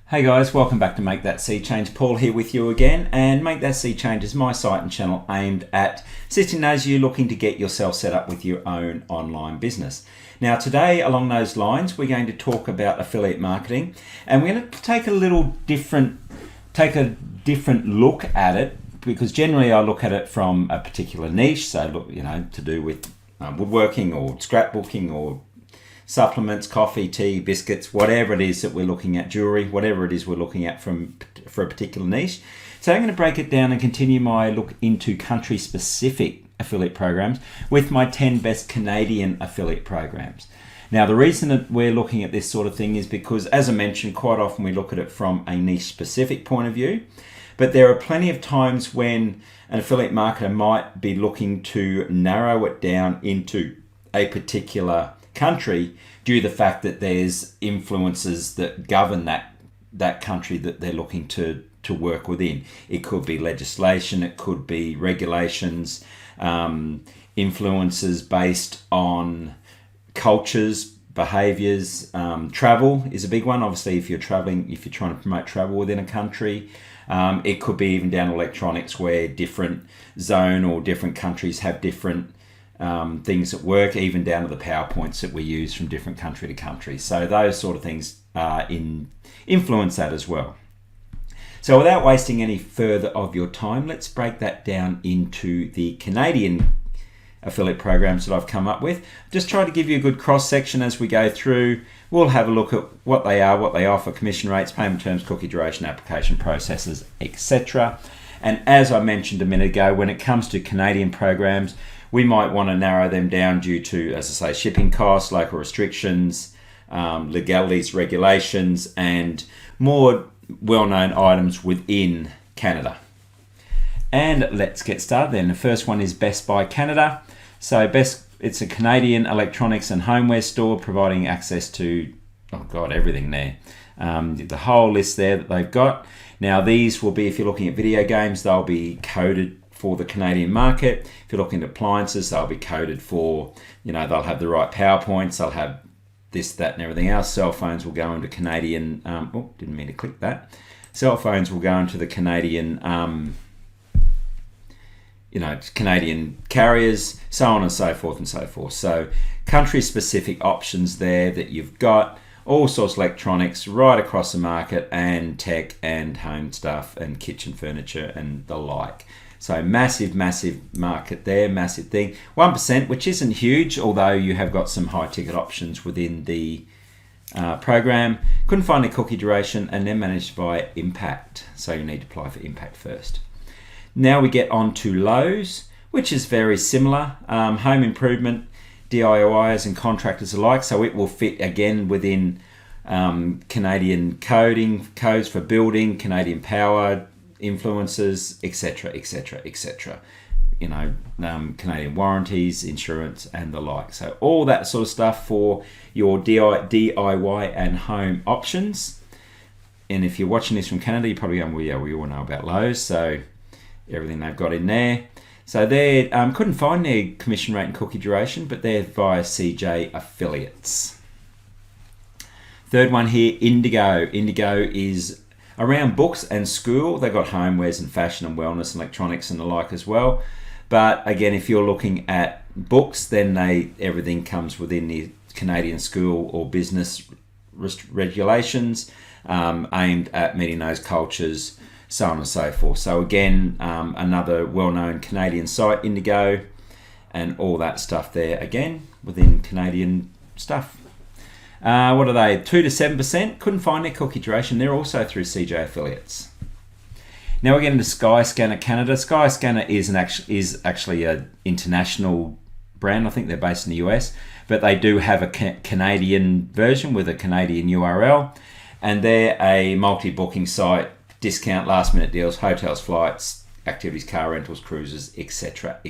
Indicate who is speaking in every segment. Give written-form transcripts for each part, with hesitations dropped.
Speaker 1: Hey guys, welcome back to Make That Sea Change. Paul here with you again, and Make That Sea Change is my site and channel aimed at assisting those of you looking to get yourself set up with your own online business. Now today, along those lines, we're going to talk about affiliate marketing, and we're going to take a different look at it, because generally I look at it from a particular niche, so look, to do with woodworking or scrapbooking or supplements, coffee, tea, biscuits, whatever it is that we're looking at, jewelry, whatever it is we're looking at for a particular niche. So I'm going to break it down and continue my look into country-specific affiliate programs with my 10 best Canadian affiliate programs. Now, the reason that we're looking at this sort of thing is because, as I mentioned, quite often we look at it from a niche-specific point of view, but there are plenty of times when an affiliate marketer might be looking to narrow it down into a particular country due to the fact that there's influences that govern that country that they're looking to work within. It could be legislation, it could be regulations, influences based on cultures, behaviors. Travel is a big one. Obviously, if you're trying to promote travel within a country, it could be even down to electronics, where different zone or different countries have different things that work, even down to the PowerPoints that we use from different country to country. So those sort of things influence that as well. So without wasting any further of your time, let's break that down into the Canadian affiliate programs that I've come up with. Just try to give you a good cross section as we go through. We'll have a look at what they are, what they offer, commission rates, payment terms, cookie duration, application processes, etc. And as I mentioned a minute ago, when it comes to Canadian programs, we might want to narrow them down due to, as I say, shipping costs, local restrictions, legalities, regulations, and more well-known items within Canada. And let's get started then. The first one is Best Buy Canada. So it's a Canadian electronics and homeware store providing access to, everything there. The whole list there that they've got. Now these will be, if you're looking at video games, they'll be coded for the Canadian market. If you're looking at appliances, they'll be coded for, they'll have the right PowerPoints, they'll have this, that, and everything else. Cell phones will go into Canadian, didn't mean to click that. Cell phones will go into the Canadian, Canadian carriers, so on and so forth and so forth. So country-specific options there that you've got, all sorts of electronics right across the market, and tech and home stuff and kitchen furniture and the like. So massive market there, massive thing. 1%, which isn't huge, although you have got some high ticket options within the program. Couldn't find a cookie duration, and then managed by Impact. So you need to apply for Impact first. Now we get on to Lowe's, which is very similar. Home improvement, DIYers and contractors alike. So it will fit again within Canadian codes for building, Canadian power, influences, etc. Canadian warranties, insurance, and the like. So all that sort of stuff for your DIY and home options. And if you're watching this from Canada, you're probably going, well, yeah, we all know about Lowe's, so everything they've got in there. So they couldn't find their commission rate and cookie duration, but they're via CJ affiliates. Third one here, Indigo. Indigo is around books and school. They've got homewares and fashion and wellness and electronics and the like as well. But again, if you're looking at books, then everything comes within the Canadian school or business regulations, aimed at meeting those cultures, so on and so forth. So again, another well-known Canadian site, Indigo, and all that stuff there, again, within Canadian stuff. What are they? 2 to 7%. Couldn't find their cookie duration. They're also through CJ affiliates. Now we're getting to Skyscanner Canada. Skyscanner is actually an international brand. I think they're based in the US, but they do have a Canadian version with a Canadian URL, and they're a multi-booking site, discount, last-minute deals, hotels, flights, activities, car rentals, cruises, etc.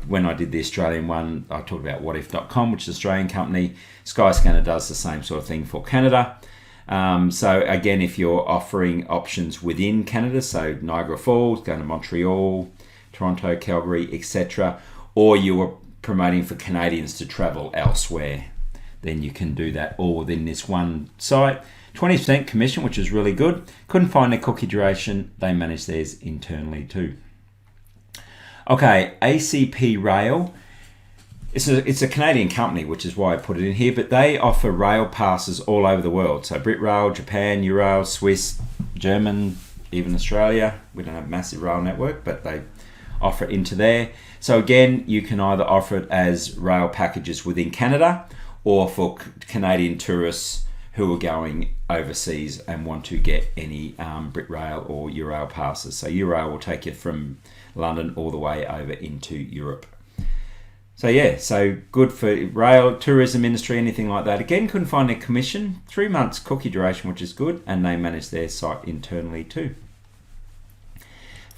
Speaker 1: When I did the Australian one, I talked about whatif.com, which is an Australian company. Skyscanner does the same sort of thing for Canada. So again, if you're offering options within Canada, so Niagara Falls, going to Montreal, Toronto, Calgary, etc., or you are promoting for Canadians to travel elsewhere, then you can do that all within this one site. 20% commission, which is really good. Couldn't find their cookie duration. They manage theirs internally too. Okay, ACP Rail. It's a Canadian company, which is why I put it in here, but they offer rail passes all over the world. So Britrail, Japan, Eurail, Swiss, German, even Australia. We don't have a massive rail network, but they offer it into there. So again, you can either offer it as rail packages within Canada or for Canadian tourists who are going overseas and want to get any Britrail or Eurail passes. So Eurail will take you from London all the way over into Europe. So yeah, so good for rail, tourism industry, anything like that. Again, couldn't find a commission. 3 months cookie duration, which is good, and they manage their site internally too.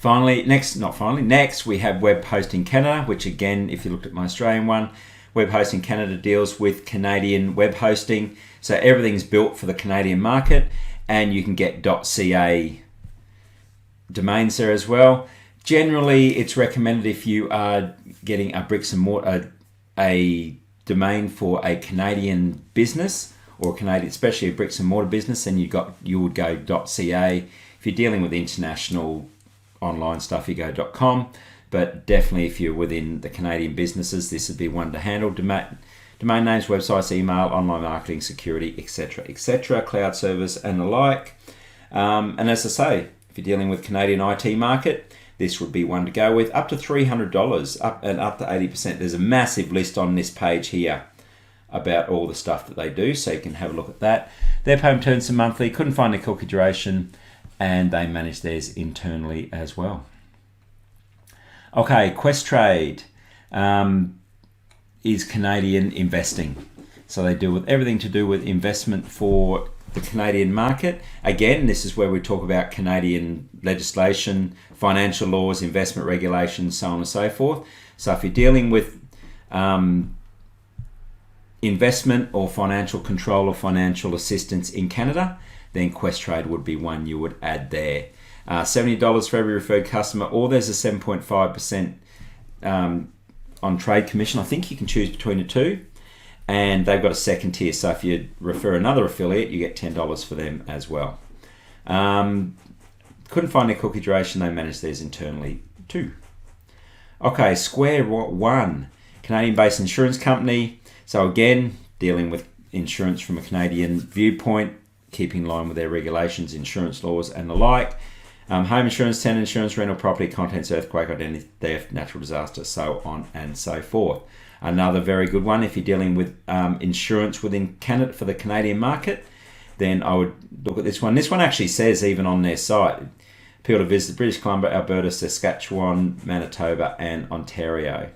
Speaker 1: Next we have Web Hosting Canada, which again, if you looked at my Australian one, Web Hosting Canada deals with Canadian web hosting. So everything's built for the Canadian market, and you can get .ca domains there as well. Generally, it's recommended if you are getting a bricks and mortar, a domain for a Canadian business or Canadian, especially a bricks and mortar business, then you would go .ca. If you're dealing with international online stuff, you go .com. But definitely, if you're within the Canadian businesses, this would be one to handle. Domain names, websites, email, online marketing, security, etc., cloud service, and the like. And as I say, if you're dealing with Canadian IT market, this would be one to go with. Up to $300, up to 80%. There's a massive list on this page here about all the stuff that they do, so you can have a look at that. Their payment terms are monthly. Couldn't find a cookie duration, and they manage theirs internally as well. Okay, Questrade is Canadian investing. So they deal with everything to do with investment for the Canadian market. Again, this is where we talk about Canadian legislation, financial laws, investment regulations, so on and so forth. So if you're dealing with investment or financial control or financial assistance in Canada, then Questrade would be one you would add there. $70 for every referred customer, or there's a 7.5% on trade commission. I think you can choose between the two. And they've got a second tier, so if you refer another affiliate, you get $10 for them as well. Couldn't find their cookie duration, they manage theirs internally too. Okay, Square One, Canadian-based insurance company. So again, dealing with insurance from a Canadian viewpoint, keeping in line with their regulations, insurance laws, and the like. Home insurance, tenant insurance, rental property, contents, earthquake, identity theft, natural disaster, so on and so forth. Another very good one, if you're dealing with insurance within Canada for the Canadian market, then I would look at this one. This one actually says, even on their site, appeal to visit British Columbia, Alberta, Saskatchewan, Manitoba, and Ontario.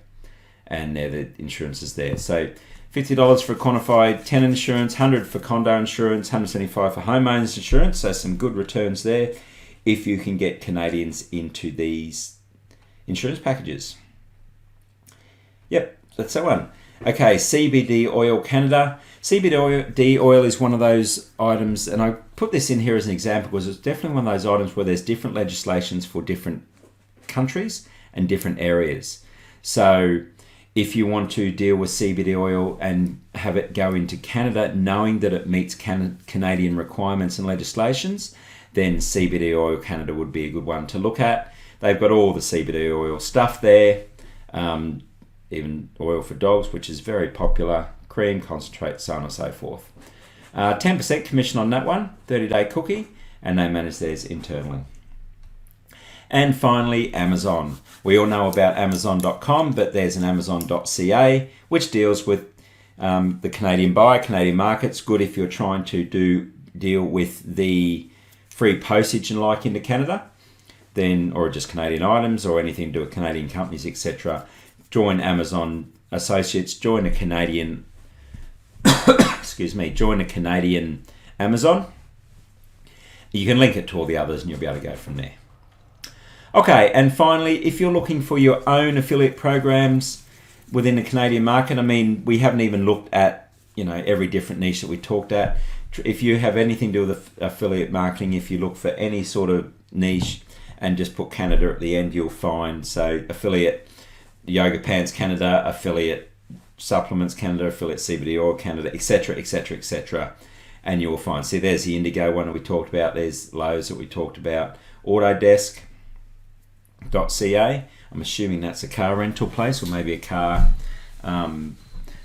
Speaker 1: And they're the insurances there. So $50 for quantified tenant insurance, $100 for condo insurance, $175 for homeowners insurance. So some good returns there if you can get Canadians into these insurance packages. Yep, that's that one. Okay, CBD Oil Canada. CBD oil is one of those items, and I put this in here as an example because it's definitely one of those items where there's different legislations for different countries and different areas. So if you want to deal with CBD oil and have it go into Canada, knowing that it meets Canadian requirements and legislations, then CBD Oil Canada would be a good one to look at. They've got all the CBD oil stuff there, even oil for dogs, which is very popular, cream, concentrate, so on and so forth. 10% commission on that one, 30-day cookie, and they manage theirs internally. And finally, Amazon. We all know about Amazon.com, but there's an Amazon.ca, which deals with the Canadian buyer, Canadian markets. Good if you're trying to deal with the free postage and like into Canada, then, or just Canadian items or anything to do with Canadian companies, etc. Join Amazon Associates, join a Canadian, join a Canadian Amazon. You can link it to all the others and you'll be able to go from there. Okay, and finally, if you're looking for your own affiliate programs within the Canadian market, I mean, we haven't even looked at, every different niche that we talked at. If you have anything to do with affiliate marketing, if you look for any sort of niche and just put Canada at the end, you'll find, so affiliate Yoga Pants Canada, affiliate Supplements Canada, affiliate CBD Oil Canada, etc., etc., etc. and you'll find, see, there's the Indigo one that we talked about, there's Lowe's that we talked about, Autodesk.ca. I'm assuming that's a car rental place or maybe a car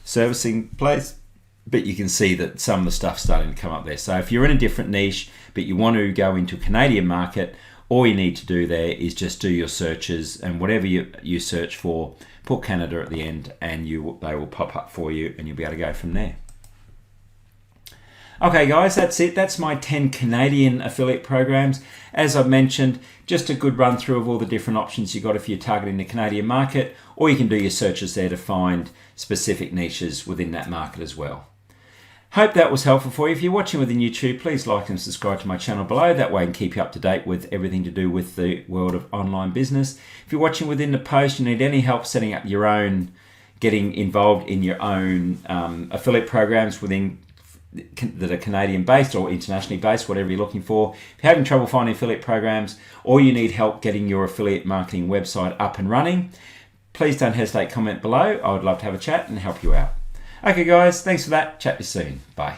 Speaker 1: servicing place, but you can see that some of the stuff's starting to come up there. So if you're in a different niche but you want to go into a Canadian market, all you need to do there is just do your searches, and whatever you search for, put Canada at the end, and they will pop up for you, and you'll be able to go from there. Okay guys, that's it. That's my 10 Canadian affiliate programs. As I've mentioned, just a good run through of all the different options you got if you're targeting the Canadian market, or you can do your searches there to find specific niches within that market as well. Hope that was helpful for you. If you're watching within YouTube, please like and subscribe to my channel below. That way I can keep you up to date with everything to do with the world of online business. If you're watching within the post, you need any help setting up your own, getting involved in your own affiliate programs within that are Canadian based or internationally based, whatever you're looking for. If you're having trouble finding affiliate programs, or you need help getting your affiliate marketing website up and running, please don't hesitate, comment below. I would love to have a chat and help you out. Okay guys, thanks for that. Chat to you soon. Bye.